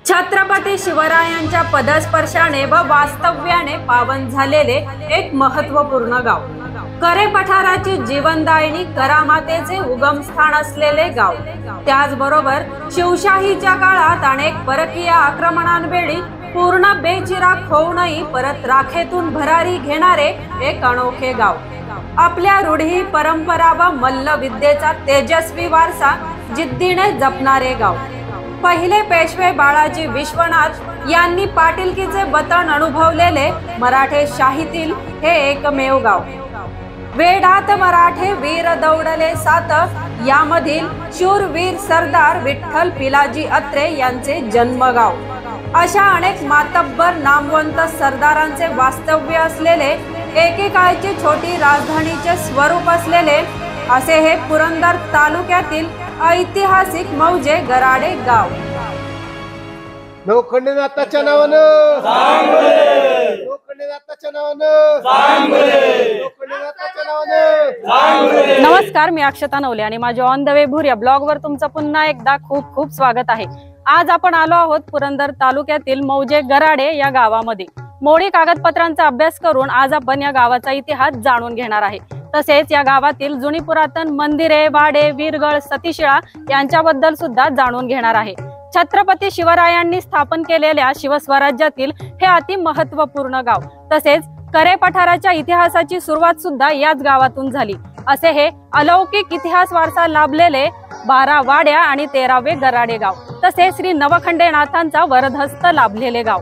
छत्रपती शिवरायांच्या पदस्पर्शाने व वास्तव्याने पावन झालेले एक महत्त्वपूर्ण गाव, करे पठाराची जीवनदायिनी करामातेचे उगमस्थान असलेले गाव, त्याचबरोबर शिवशाहीच्या काळात अनेक परकीय आक्रमणांवेळी पूर्ण बेचिराख होऊनही परत राखेतून भरारी घेणारे एक अनोखे गाव, आपल्या रूढी परंपरा व मल्लविद्येचा तेजस्वी वारसा जिद्दीने जपणारे गाव, पहिले पेशवे बाळाजी विश्वनाथ यांनी पाटीलकीचे बतन अनुभवलेले मराठे शाहीतील हे एकमेव गाव, वेडात मराठे वीर दौडले सात यामधील शूरवीर सरदार विठ्ठल पिलाजी अत्रे यांचे जन्मगाव, अशा अनेक मातब्बर नामवंत सरदारांचे वास्तव्य असलेले एकेकाळची छोटी राजधानीचे स्वरूप असलेले असे हे पुरंदर तालुक्यातील ऐतिहासिक मौजे गराडे गाव। लोखंडेनाथाच्या नावानं सांगोले, लोखंडेनाथाच्या नावानं सांगोले, लोखंडेनाथाच्या नावानं सांगोले। नमस्कार, मी अक्षता नवले आणि माझ्या ऑन द वे भूर या ब्लॉगवर तुमचं पुन्हा एकदा खूप खूप स्वागत आहे। आज आपण आलो आहोत पुरंदर तालुक्यातील मौजे गराडे या गावामध्ये। मोडी कागदपत्रांचा अभ्यास करून आज आपण या गावाचा इतिहास जाणून घेणार आहे। तसेच या गावातील जुनी पुरातन मंदिरे, वाडे, वीरगळ, सतीशिळा यांच्याबद्दल सुद्धा जाणून घेणार आहे। छत्रपती शिवरायांनी स्थापन केलेल्या शिवस्वराज्यातील हे अति महत्त्वपूर्ण गाव, तसेच करे पठाराच्या इतिहासाची सुरुवात सुद्धा याच गावातून झाली, असे हे अलौकिक इतिहास वारसा लाभलेले 12 वाड्या आणि 13वे गराडे गाव, तसेच श्री नवखंडेनाथांचा वरदहस्त लाभलेले गाव।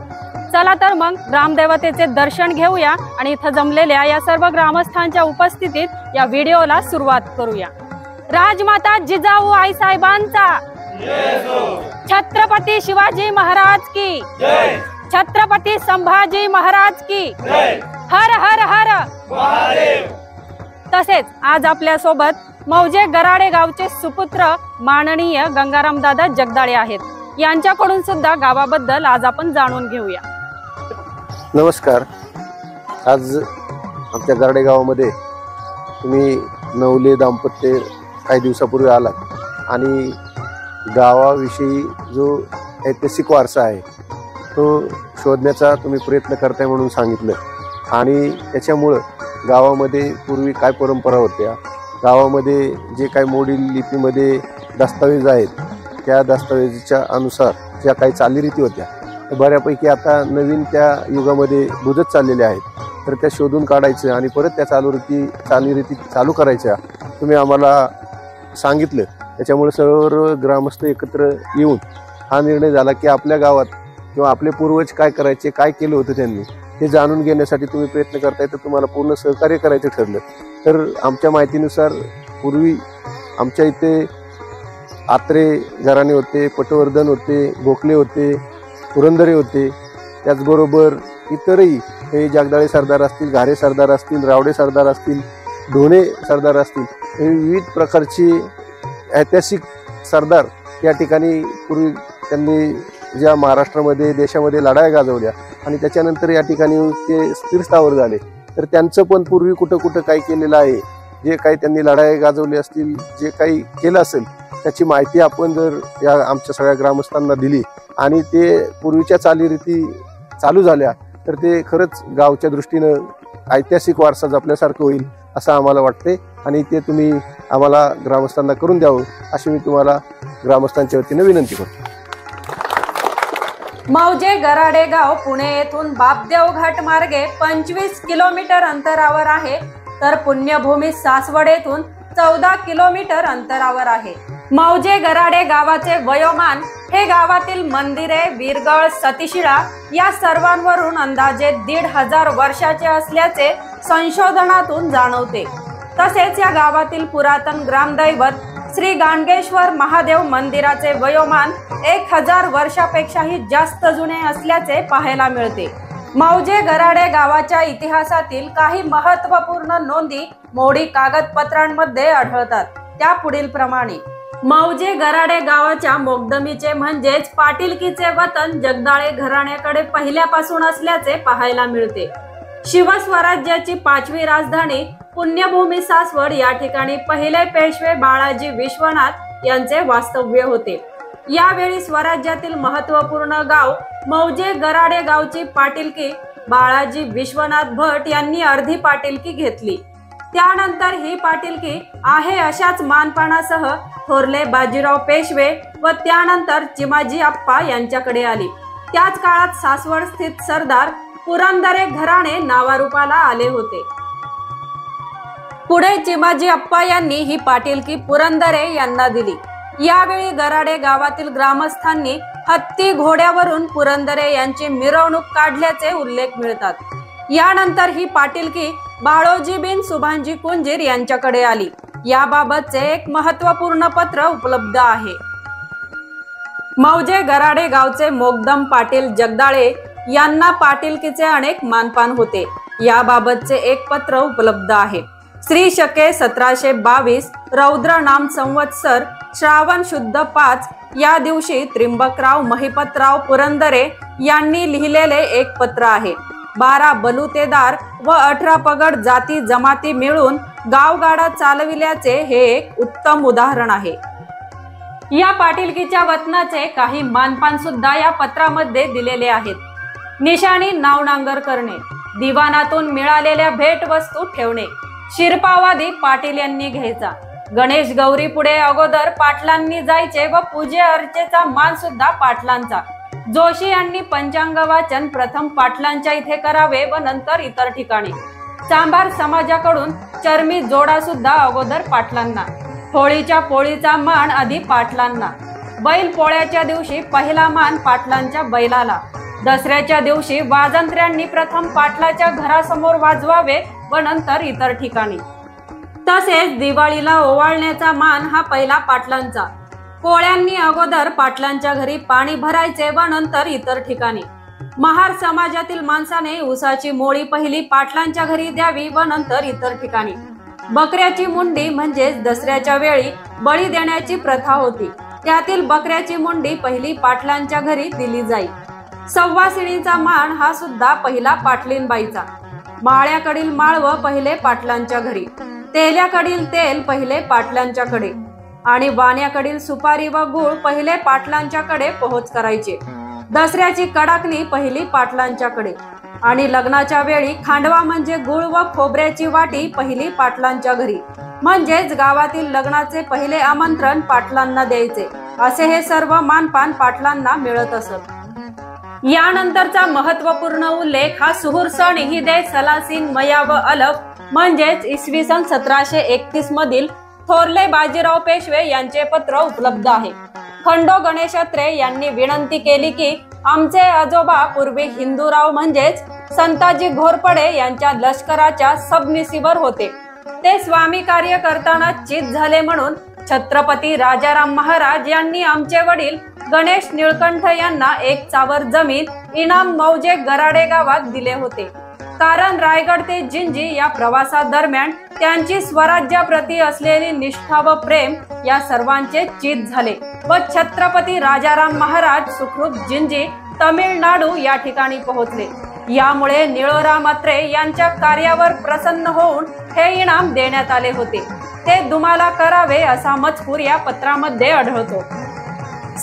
चला तर मग ग्रामदेवतेचे दर्शन घेऊया आणि इथं जमलेल्या या सर्व ग्रामस्थांच्या उपस्थितीत या व्हिडिओला सुरुवात करूया। राजमाता जिजाऊ आईसाहेबांचा छत्रपती शिवाजी महाराज की जय, छत्रपती संभाजी महाराज की जय, हर हर हर महादेव। तसेच आज आपल्या सोबत मौजे गराडे गावचे सुपुत्र माननीय गंगाराम दादा जगदाळे आहेत, यांच्याकडून सुद्धा गावाबद्दल आज आपण जाणून घेऊया। नमस्कार, आज आमच्या गराडे गावामध्ये तुम्ही नवले दाम्पत्य काही दिवसापूर्वी आलात आणि गावाविषयी जो ऐतिहासिक वारसा आहे तो शोधण्याचा तुम्ही प्रयत्न करताय म्हणून सांगितलं आणि त्याच्यामुळं गावामध्ये पूर्वी काय परंपरा होत्या, गावामध्ये जे काही मोडी लिपीमध्ये दस्तावेज आहेत त्या दस्तावेजाच्या अनुसार ज्या काही चालीरीती होत्या त्या बऱ्यापैकी आता नवीन त्या युगामध्ये बुजत चाललेल्या आहेत, तर त्या शोधून काढायचं आणि परत त्या चालीरीती चालू करायच्या तुम्ही आम्हाला सांगितलं। त्याच्यामुळे सर्व ग्रामस्थ एकत्र येऊन हा निर्णय झाला की आपल्या गावात किंवा आपले पूर्वज काय करायचे, काय केलं होतं त्यांनी हे जाणून घेण्यासाठी तुम्ही प्रयत्न करताय, तर तुम्हाला पूर्ण सहकार्य करायचं ठरलं। तर आमच्या माहितीनुसार पूर्वी आमच्या इथे आत्रे घराणे होते, पटवर्धन होते, गोखले होते, पुरंदरे होते, त्याचबरोबर इतरही हे जगदाळे सरदार असतील, घारे सरदार असतील, रावडे सरदार असतील, ढोणे सरदार असतील, हे विविध प्रकारची ऐतिहासिक सरदार या ठिकाणी पूर्वी त्यांनी ज्या महाराष्ट्रामध्ये देशामध्ये लढाया गाजवल्या आणि त्याच्यानंतर या ठिकाणी ते स्थिरस्थावर झाले, तर त्यांचं पण पूर्वी कुठं कुठं काय केलेलं आहे, जे काही त्यांनी लढाया गाजवले असतील, जे काही केलं असेल त्याची माहिती आपण जर या आमच्या सगळ्या ग्रामस्थांना दिली आणि ते पूर्वीच्या चालीरीती चालू झाल्या तर ते खरंच गावच्या दृष्टीनं ऐतिहासिक वारसा जपल्यासारखं होईल असं आम्हाला वाटते आणि ते तुम्ही आम्हाला ग्रामस्थांना करून द्यावं अशी मी तुम्हाला ग्रामस्थांच्या वतीने विनंती करतो। मौजे गराडे गाव पुणे येथून बापदेव घाट मार्गे 25 किलोमीटर अंतरावर आहे, तर पुण्यभूमी सासवड येथून 14 किलोमीटर अंतरावर आहे। मौजे गराडे गावाचे वयोमान हे गावातील मंदिरे, वीरगळ, सतीशिळा या सर्वांवरून अंदाजे 1500 वर्षाचे असल्याचे संशोधनातून जाणवते। तसेच या गावातील पुरातन ग्रामदैवत श्री गाणगेश्वर महादेव मंदिराचे वयोमान 1000 वर्षापेक्षाही जास्त जुने असल्याचे पाहायला मिळते। मौजे गराडे गावाच्या इतिहासातील काही महत्त्वपूर्ण नोंदी मोडी कागदपत्रांमध्ये आढळतात, त्या पुढील प्रमाणे। मौजे गराडे गावाच्या मोकदमीचे म्हणजेच पाटीलकीचे वतन जगदाळे घराण्याकडे पहिल्यापासून असल्याचे पाहायला मिळते। शिवस्वराज्याची 5वी राजधानी पुण्यभूमी सासवड या ठिकाणी पहिले पेशवे बाळाजी विश्वनाथ यांचे वास्तव्य होते। यावेळी स्वराज्यातील महत्त्वपूर्ण गाव मौजे गराडे गावची पाटीलकी बाळाजी विश्वनाथ भट यांनी अर्धी पाटीलकी घेतली। त्यानंतर ही पाटीलकी आहे अशाच मानपानासह थोरले बाजीराव पेशवे व त्यानंतर चिमाजी आप्पा यांच्याकडे आली। त्याच काळात सासवड स्थित सरदार पुरंदरे घराणे नावारूपाला आले होते। पुढे चिमाजी आप्पा यांनी ही पाटीलकी पुरंदरे यांना दिली। यावेळी गराडे गावातील ग्रामस्थांनी हत्ती घोड्यावरून पुरंदरे यांची मिरवणूक काढल्याचे उल्लेख मिळतात। यानंतर ही पाटीलकी बाळोजी बिन सुभांजी कुंजीर यांच्याकडे आली। याबाबतचे एक महत्त्वपूर्ण पत्र उपलब्ध आहे। मौजे गराडे गावचे मोगदम पाटील जगदाळे यांना पाटीलकीचे अनेक मानपान होते। याबाबतचे एक पत्र उपलब्ध आहे। श्री शके 1722 रौद्र नाम संवत्सर श्रावण शुद्ध 5 या दिवशी त्रिंबकराव महिपतराव पुरंदरे यांनी लिहिलेले एक पत्र आहे। 12 बलुतेदार व 18 पगड जाती जमाती मिळून गावगाडा चालविल्याचे हे एक उत्तम उदाहरण आहे। या पाटीलकीच्या वतनाचे काही मानपान सुद्धा या पत्रामध्ये दिलेले आहेत। निशाणी नावनांगर करणे, दिवाणातून मिळालेल्या भेट वस्तू ठेवणे, शिरपावादी पाटील यांनी घ्यायचा। गणेश गौरी पुढे अगोदर पाटलांनी जायचे व पूजे अर्चेचा मान सुद्धा पाटलांचा। जोशी यांनी पंचांग वाचन प्रथम पाटलांच्या इथे करावे व नंतर इतर ठिकाणी। चांभार समाजाकडून चर्मी जोडा सुद्धा अगोदर पाटलांना। होळीच्या पोळीचा मान आधी पाटलांना। बैल पोळ्याच्या दिवशी पहिला मान पाटलांच्या बैलाला। दसऱ्याच्या दिवशी वाजंत्र्यांनी प्रथम पाटलाच्या घरासमोर वाजवावे व नंतर इतर ठिकाणी। तसेच दिवाळीला ओवाळण्याचा मान हा पहिला पाटलांचा। पोळ्यांनी अगोदर पाटलांच्या घरी पाणी भरायचे व नंतर इतर ठिकाणी। महार समाजातील माणसाने उसाची मोळी पहिली पाटलांच्या घरी द्यावी व नंतर इतर ठिकाणी। बकऱ्याची मुंडी म्हणजेच दसऱ्याच्या वेळी बळी देण्याची प्रथा होती। त्यातील बकऱ्याची मुंडी पहिली पाटलांच्या घरी दिली जाई। सव्वासिणीचा मान हा सुद्धा पहिला पाटलीनबाईचा। माळ्याकडील माळव पहिले पाटलांच्या घरी, तेल्याकडील तेल पहिले पाटलांच्याकडे आणि वाण्याकडील सुपारी व गूळ पहिले पाटलांच्याकडे पोहोच करायचे। दसऱ्याची कडाकणी पहिली पाटलांच्याकडे आणि लग्नाच्या वेळी खांडवा म्हणजे गूळ व खोबऱ्याची वाटी पहिली पाटलांच्या घरी। म्हणजेच गावातील लग्नाचे पहिले आमंत्रण पाटलांना द्यायचे। असे हे सर्व मानपान पाटलांना मिळत असत। यानंतरचा महत्त्वपूर्ण उल्लेख हा सुहूर सण इहिदे सलासीन मया व अलफ म्हणजेच इसवी सन 1731 मधील थोरले बाजीराव पेशवे यांचे पत्र उपलब्ध आहे। खंडो गणेशत्रे यांनी विनंती केली की आमचे आजोबा पूर्वी हिंदूराव म्हणजेच संताजी घोरपडे यांच्या लष्कराच्या सबनिसीवर होते। ते स्वामी कार्य करताना चित झाले म्हणून छत्रपती राजाराम महाराज यांनी आमचे वडील गणेश निळकंठ यांना 1 चावर जमीन इनाम मौजे गराडे गावात दिले होते। कारण रायगड ते जिंजी या प्रवासादरम्यान त्यांची स्वराज्याप्रती असलेली निष्ठा व प्रेम या सर्वांचे चित झाले व छत्रपती राजाराम महाराज सुखरूप जिंजी तमिळनाडू या ठिकाणी पोहोचले। यामुळे निळोराम अत्रे यांच्या कार्यावर प्रसन्न होऊन हे इनाम देण्यात आले होते। ते तुम्हाला करावे असा मजकूर या पत्रामध्ये आढळतो।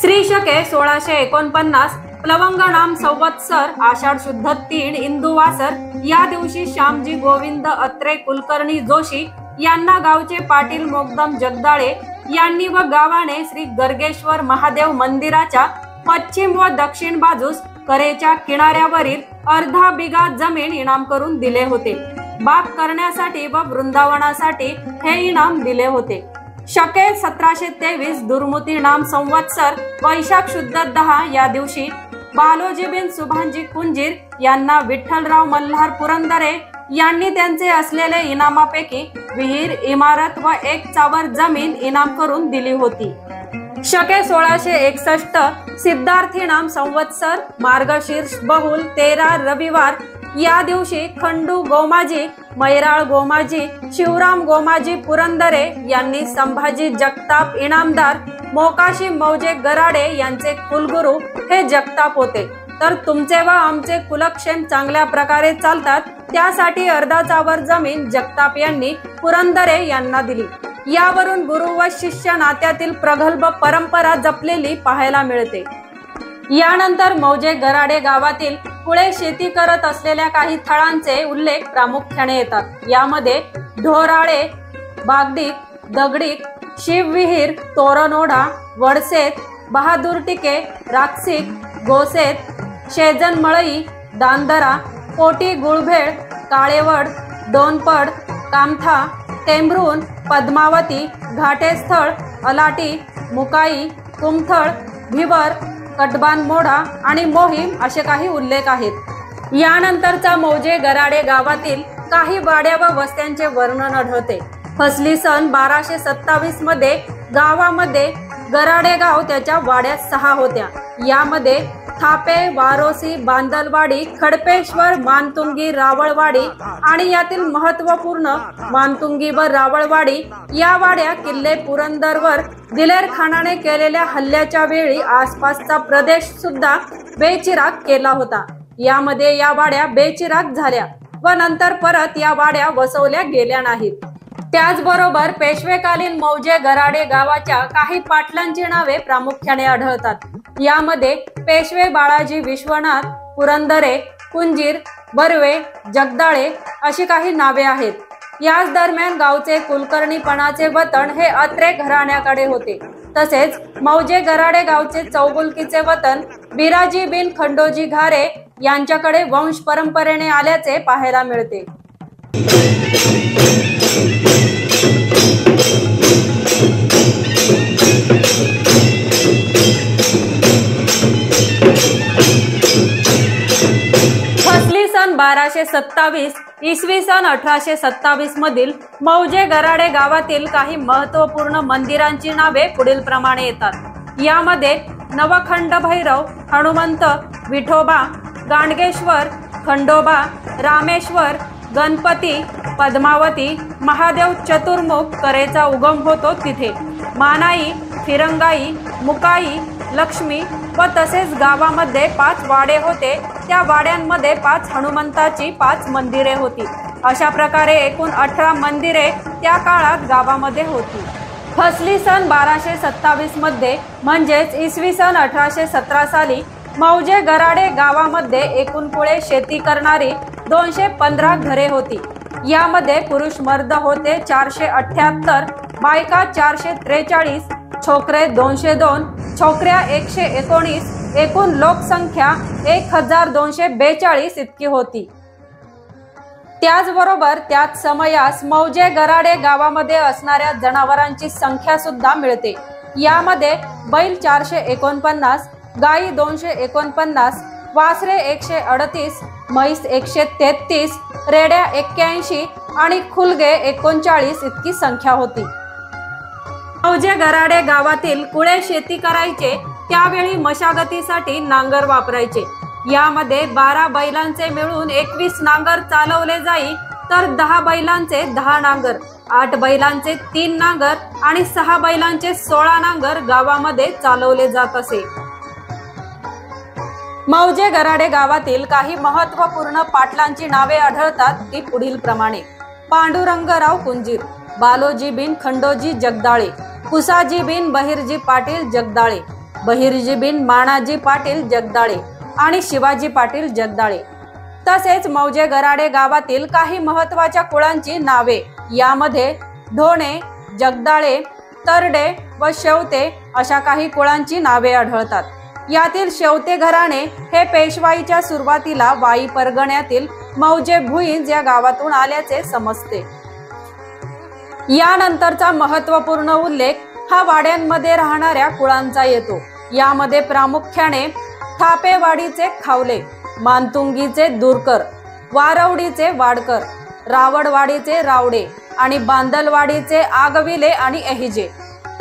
श्री शके 1649 प्लवंग नाम संवत्सर आषाढ शुद्ध 3 इंदुवासर या दिवशी श्यामजी गोविंद अत्रे कुलकर्णी जोशी यांना गावचे पाटील मोगदम जगदाळे यांनी व गावाने श्री गर्गेश्वर महादेव मंदिराच्या पश्चिम व दक्षिण बाजूस करेच्या किनाऱ्यावरील अर्धा बिघा जमीन इनाम करून दिले होते। बाग करण्यासाठी व वृंदावनासाठी हे इनाम दिले होते। शके 1723 दुर्मुती नाम संवत्सर वैशाख शुद्ध 10 या दिवशी बालोजी बिन सुभांजी कुंजीर यांना विठ्ठलराव मल्हार पुरंदरे यांनी त्यांचे असलेले इनामापैकी विहीर, इमारत व 1 चावर जमीन इनाम करून दिली होती। शके 1661 सिद्धार्थी नाम संवत्सर मार्गशीर्ष बहुल 13 रविवार या दिवशी खंडू गोमाजी, मैराळ गोमाजी, शिवराम गोमाजी पुरंदरे यांनी संभाजी जगताप इनामदार, मोकाशी मौजे गराडे यांचे कुलगुरू हे जगताप होते। तर तुमचे व आमचे कुलक्षेम चांगल्या प्रकारे चालतात, त्यासाठी अर्धाचा वर जमीन जगताप यांनी पुरंदरे यांना दिली. यावरून गुरु व शिष्य नात्यातील प्रगल्भ परंपरा जपलेली पाहायला मिळते. यानंतर मौजे गराडे गावातील कुळे शेती करत असलेल्या काही थळांचे उल्लेख प्रामुख्याने येतात. यामध्ये ढोराळे, बागडीक, दगडीक, शिवविहीर, तोरणओढा, वडसेत, बहादूर टिके, राक्षिक, गोसेत, शेजनमळई, दांदरा, पोटी गुळभेळ, काळेवड, डोनपड, कामथा, टेंभरून, पद्मावती, घाटेस्थळ, अलाटी, मुकाई, कुमथळ, भिवर, कटबान मोढा आणि मोहीम असे काही उल्लेख आहेत. यानंतरचा मौजे गराडे गावातील काही वाड्या व वस्त्यांचे वर्णन आढळते. फसली सन 1227 मध्ये गावामध्ये गराडे गाव त्याच्या वाड्या 6 होत्या. यामध्ये थापे, वारोसी, बांदलवाडी, खडपेश्वर, मानतुंगी, रावळवाडी आणि यातील महत्वपूर्ण मानतुंगी व रावळवाडी या वाड्या किल्ले पुरंदरवर दिलेर खानाने केलेल्या हल्ल्याच्या वेळी आसपासचा प्रदेश सुद्धा बेचिराग केला होता. यामध्ये या वाड्या बेचिराग झाल्या व नंतर परत या वाड्या वसवल्या गेल्या नाहीत. त्याचबरोबर पेशवेकालीन मौजे गराडे गावाच्या काही पाटलांची नावे प्रामुख्याने आढळतात. यामध्ये पेशवे बाळाजी विश्वनाथ, पुरंदरे, कुंजीर, बर्वे, जगदाळे अशी काही नावे आहेत. याच दरम्यान गावचे कुलकर्णीपणाचे वतन हे अत्रे घराण्याकडे होते. तसेच मौजे गराडे गावचे चौगुलकीचे वतन बिराजी बिन खंडोजी घारे यांच्याकडे वंश परंपरेने आल्याचे पाहायला मिळते. फसली सन 1227, इसवी सन 1827 मधील मौजे गराडे गावातील काही महत्वपूर्ण मंदिरांची नावे पुढील प्रमाणे येतात. यामध्ये नवखंड भैरव, हनुमंत, विठोबा, गांडगेश्वर, खंडोबा, रामेश्वर, गणपती, पद्मावती, महादेव चतुर्मुख करेचा उगम होतो तिथे, मानाई, फिरंगाई, मुकाई, लक्ष्मी व तसेच गावामध्ये 5 वाडे होते. त्या वाड्यांमध्ये 5 हनुमंताची 5 मंदिरे होती. अशा प्रकारे एकूण 18 मंदिरे त्या काळात गावामध्ये होती. फसली सन 1227 मध्ये म्हणजेच इसवी सन 1817 साली मौजे गराडे गावामध्ये एकूण कुळे शेती करणारी 215 घरे होती. यामध्ये पुरुष मर्द होते 478, बायका 443, छोकरे 202, छोकऱ्या 119, एकूण लोकसंख्या 1242 इतकी होती. त्याचबरोबर त्याच समयास मौजे गराडे गावामध्ये असणाऱ्या जनावरांची संख्या सुद्धा मिळते. यामध्ये बैल 449, गाई 249, वासरे 138, म्हैस 133, रेड्या 81 आणि खुलगे 39 इतकी संख्या होती. मौजे गराडे गावातील कुळे शेती करायचे त्यावेळी मशागतीसाठी नांगर वापरायचे. यामध्ये 12 बैलांचे मिळून 21 नांगर चालवले जाई, तर 10 बैलांचे 10 नांगर, 8 बैलांचे 3 नांगर आणि 6 बैलांचे 16 नांगर गावामध्ये चालवले जात असे. मौजे गराडे गावातील काही महत्वपूर्ण पाटलांची नावे आढळतात ती पुढील प्रमाणे. पांडुरंगराव कुंजीर, बालोजी बिन खंडोजी जगदाळे, कुसाजी बिन बहिरजी पाटील जगदाळे, बहिरजी बिन मानाजी पाटील जगदाळे आणि शिवाजी पाटील जगदाळे. तसेच मौजे गराडे गावातील काही महत्वाच्या कुळांची नावे. यामध्ये ढोणे, जगदाळे, तरडे व शेवते अशा काही कुळांची नावे आढळतात. यातील शेवते घराणे हे पेशवाईच्या सुरुवातीला वाई परगण्यातील मौजे भुईंज या गावातून आल्याचे समजते. यानंतरचा महत्वपूर्ण उल्लेख हा वाड्यांमध्ये राहणाऱ्या कुळांचा येतो. यामध्ये प्रामुख्याने थापेवाडीचे खावले, मानतुंगीचे दूरकर, वारवडीचे वाडकर, रावडवाडीचे रावडे आणि बांदलवाडीचे आगविले आणि एहिजे.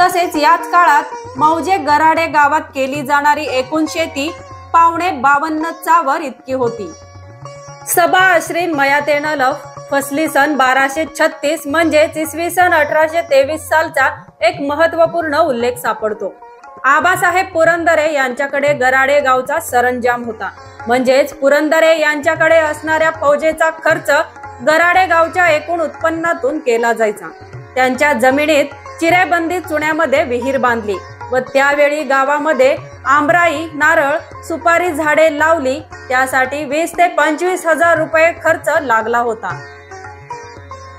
तसेच याच काळात मौजे गराडे गावात केली जाणारी एकूण शेती 52 चावर इतकी होती. सबा अश्रीन मयातेन लफ फसली सन 1236 म्हणजेच इसवी सन 1823 सालचा एक महत्वपूर्ण उल्लेख सापडतो. आबासाहेब पुरंदरे यांच्याकडे गराडे गावचा सरंजाम होता. म्हणजेच पुरंदरे यांच्याकडे असणाऱ्या फौजेचा खर्च गराडे गावच्या एकूण उत्पन्नातून केला जायचा। त्यांच्या जमिनीत चिरेबंदी चुन्यामध्ये विहीर बांधली व त्यावेळी गावामध्ये आंबराई, नारळ, सुपारी झाडे लावली। त्यासाठी 20 ते 25 हजार रुपये खर्च लागला होता।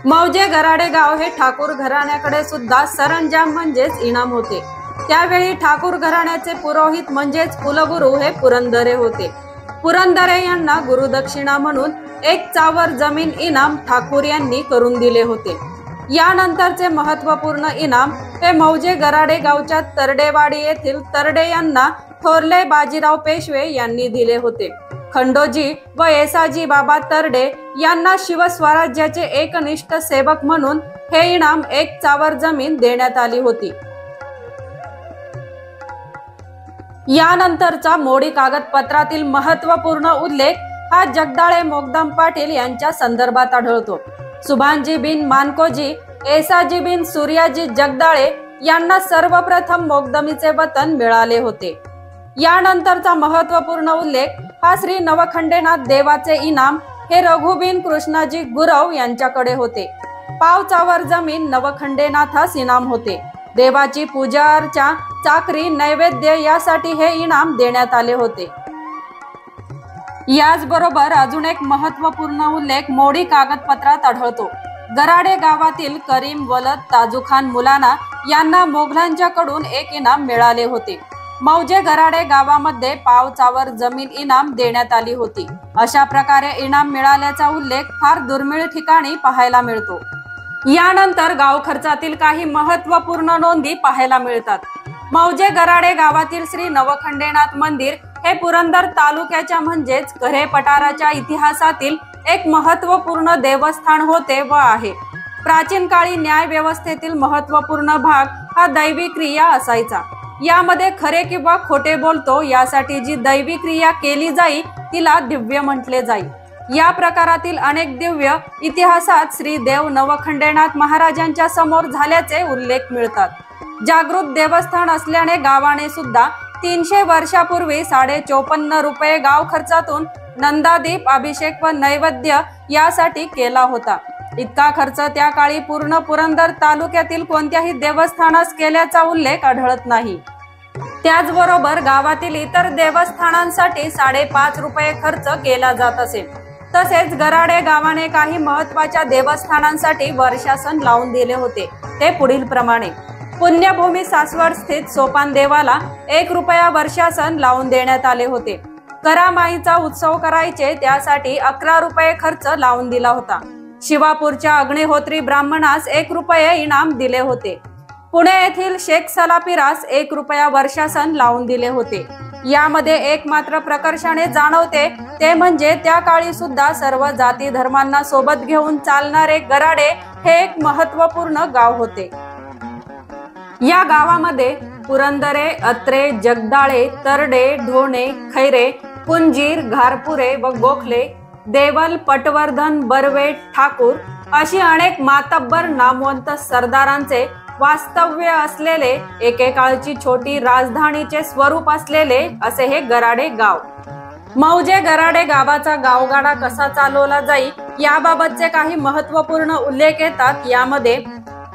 मौजे गराडे गाव हे ठाकूर घराण्याकडे सुद्धा सरंजाम म्हणजेच इनाम होते। त्यावेळी ठाकूर घराण्याचे पुरोहित म्हणजेच कुलगुरू हे पुरंदरे होते। पुरंदरे यांना गुरुदक्षिणा म्हणून 1 चावर जमीन इनाम ठाकूर यांनी करून दिले होते। यानंतरचे महत्त्वपूर्ण इनाम हे मौजे गराडे गावच्या तरडेवाडी येथील तरडे यांना थोरले बाजीराव पेशवे यांनी दिले होते। खंडोजी व येसाजी बाबा तरडे यांना शिवस्वराज्याचे एकनिष्ठ सेवक म्हणून हे इनाम 1 चावर जमीन देण्यात आली होती। यानंतरचा मोडी कागदपत्रातील महत्त्वपूर्ण उल्लेख हा जगदाळे मोगदम पाटील यांच्या संदर्भात आढळतो। सुभानजी बिन मानकोजी, येसाजी बिन सूर्याजी जगदाळे यांना सर्वप्रथम मोगदमीचे वतन मिळाले होते। यानंतरचा महत्त्वपूर्ण उल्लेख हा श्री नवखंडेनाथ देवाचे इनाम हे रघुबिन कृष्णाजी गुरव यांच्याकडे होते। 1 चावर जमीन नवखंडेनाथास इनाम होते। देवाची पूजा अर्चा, चाकरी, नैवेद्य यासाठी हे इनाम देण्यात आले होते। याचबरोबर अजून एक महत्त्वपूर्ण उल्लेख मोडी कागदपत्रात आढळतो। गराडे गावातील करीम वलद ताजूखान मुलाना यांना मोगलांच्याकडून 1 इनाम मिळाले होते। मौजे गराडे गावामध्ये 1 चावर जमीन इनाम देण्यात आली होती। अशा प्रकारे इनाम मिळाल्याचा उल्लेख फार दुर्मिळ ठिकाणी पाहायला मिळतो। यानंतर गाव खर्चातील काही महत्त्वपूर्ण नोंदी पाहायला मिळतात। मौजे गराडे गावातील श्री नवखंडेनाथ मंदिर हे पुरंदर तालुक्याच्या म्हणजेच कऱ्हे पठाराच्या इतिहासातील एक महत्त्वपूर्ण देवस्थान होते व आहे। प्राचीन काळी न्याय व्यवस्थेतील महत्त्वपूर्ण भाग हा दैवी क्रिया असायचा। यामध्ये खरे किंवा खोटे बोलतो यासाठी जी दैवी क्रिया केली जाई तिला दिव्य म्हटले जाई। या प्रकारातील अनेक दिव्य इतिहासात श्री देव नवखंडेनाथ महाराजांच्या समोर झाल्याचे उल्लेख मिळतात। जागृत देवस्थान असल्याने गावाने सुद्धा 300 वर्षापूर्वी 54.5 रुपये गाव खर्चातून नंदादीप, अभिषेक व नैवेद्य यासाठी केला होता। इतका खर्च त्या काळी पूर्ण पुरंदर तालुक्यातील कोणत्याही देवस्थानास केल्याचा उल्लेख आढळत नाही। त्याचबरोबर गावातील इतर देवस्थानांसाठी 5.5 रुपये खर्च केला जात असे। तसेच गराडे गावाने काही महत्त्वाच्या देवस्थानांसाठी वर्षासन लावून दिले होते। ते पुढील प्रमाणे: पुण्यभूमी सासवड स्थित सोपान देवाला 1 रुपया वर्षासन लावून देण्यात आले होते। करामाईचा उत्सव करायचे त्यासाठी 11 रुपये खर्च लावून दिला होता। शिवापूरच्या अग्निहोत्री ब्राह्मणास 1 रुपये इनाम दिले होते। पुणे येथील शेख सलापिरास 1 रुपया वर्षासन लावून दिले होते। यामध्ये एक मात्र प्रकर्षाने जाणवते ते म्हणजे त्या काळी सुद्धा सर्व जाती धर्मांना सोबत घेऊन चालणारे गराडे हे एक महत्त्वपूर्ण गाव होते। या गावामध्ये पुरंदरे, अत्रे, जगदाळे, तरडे, ढोणे, खैरे, पुंजीर, घारपुरे व गोखले, देवल, पटवर्धन, बर्वे, ठाकूर अशी अनेक मातब्बर नामवंत सरदारांचे वास्तव्य असलेले, एकेकाळची छोटी राजधानीचे स्वरूप असलेले असे हे गराडे गाव। मौजे गराडे गावाचा गावगाडा कसा चालवला जाई याबाबतचे काही महत्त्वपूर्ण उल्लेख येतात। यामध्ये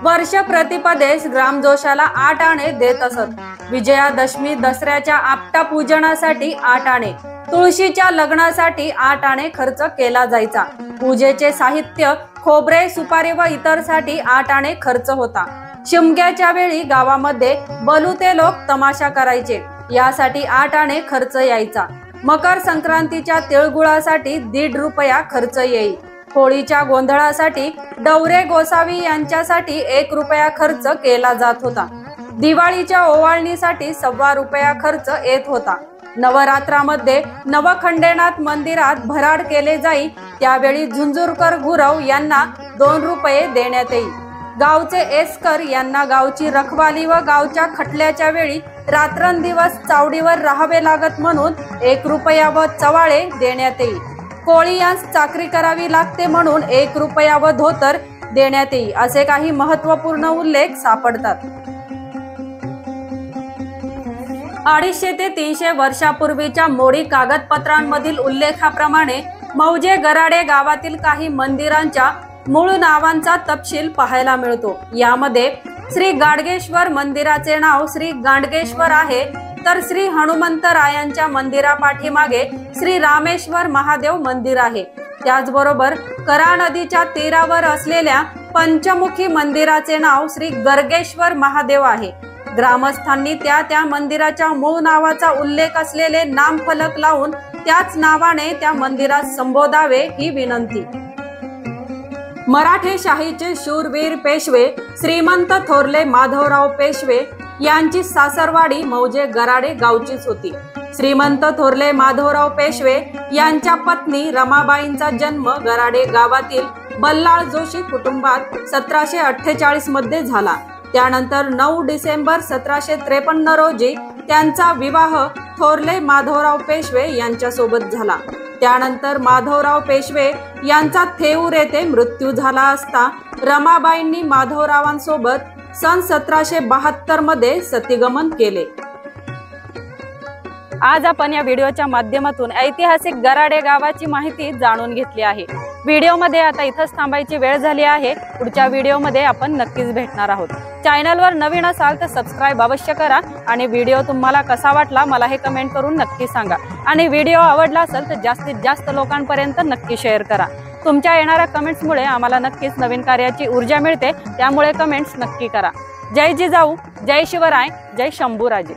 वर्ष प्रतिपदेस ग्रामजोशाला 8 आणे देत असत। विजयादशमी दसऱ्याच्या आपटा पूजनासाठी 8 आणे, तुळशीच्या लग्नासाठी 8 आणे खर्च केला जायचा। पूजेचे साहित्य, खोबरे, सुपारी व इतरसाठी 8 आणे खर्च होता। शिमग्याच्या वेळी गावामध्ये बलुते लोक तमाशा करायचे, यासाठी 8 आणे खर्च यायचा। मकर संक्रांतीच्या तिळगुळासाठी 1.5 रुपया खर्च येई। होळीच्या गोंधळासाठी डवरे गोसावी यांच्यासाठी 1 रुपया खर्च केला जात होता। दिवाळीच्या ओवाळणीसाठी 1.25 रुपया खर्च येत होता। नवरात्रामध्ये नवखंडेनाथ मंदिरात भराड केले जाई, त्यावेळी झुंझुरकर गुरव यांना 2 रुपये देण्यात येई। गावचे एसकर यांना गावची रखवाली व गावच्या खटल्याच्या वेळी रात्रंदिवस चावडीवर राहावे लागत म्हणून 1 रुपया व चवाळे देण्यात येई। कोळी यांस चाकरी करावी लागते म्हणून 1 रुपया व धोतर देण्यात येई, असे काही महत्त्वपूर्ण उल्लेख सापडतात। 250 ते 300 वर्षापूर्वीच्या मोडी कागदपत्रांमधील उल्लेखाप्रमाणे मौजे गराडे गावातील काही मंदिरांच्या मूळ नावांचा तपशील पाहायला मिळतो। यामध्ये श्री गाडगेश्वर मंदिराचे नाव श्री गांडगेश्वर आहे, तर श्री हनुमंतरायांच्या मंदिरापाठीमागे श्री रामेश्वर महादेव मंदिर आहे। त्याचबरोबर करा नदीच्या तीरावर असलेल्या पंचमुखी मंदिराचे नाव श्री गर्गेश्वर महादेव आहे। ग्रामस्थांनी त्या मंदिराच्या मूळ नावाचा उल्लेख असलेले नामफलक लावून त्याच नावाने त्या मंदिरात संबोधावे ही विनंती। मराठेशाहीचे शूरवीर पेशवे श्रीमंत थोरले माधवराव पेशवे यांची सासरवाडी मौजे गराडे गावचीच होती। श्रीमंत थोरले माधवराव पेशवे यांच्या पत्नी रमाबाईंचा जन्म गराडे गावातील बल्लाळ जोशी कुटुंबात 1748 मध्ये झाला। त्यानंतर 9 डिसेंबर 1753 रोजी त्यांचा विवाह थोरले माधवराव पेशवे यांच्यासोबत झाला। त्यानंतर माधवराव पेशवे यांचा थेऊर येथे मृत्यू झाला असता रमाबाईंनी माधवरावांसोबत सन 1772 मध्ये सतीगमन केले। आज आपण या व्हिडिओच्या माध्यमातून ऐतिहासिक गराडे गावाची माहिती जाणून घेतली आहे। व्हिडिओमध्ये आता इथंच थांबायची वेळ झाली आहे। पुढच्या व्हिडिओमध्ये आपण नक्कीच भेटणार आहोत। चॅनलवर नवीन असाल तर सबस्क्राइब अवश्य करा आणि व्हिडिओ तुम्हाला कसा वाटला मला हे कमेंट करून नक्की सांगा आणि व्हिडिओ आवडला असेल तर जास्तीत जास्त लोकांपर्यंत नक्की शेअर करा। तुमच्या येणाऱ्या कमेंट्समुळे आम्हाला नक्कीच नवीन कार्याची ऊर्जा मिळते, त्यामुळे कमेंट्स नक्की करा। जय जिजाऊ, जय शिवराय, जय शंभूराजे।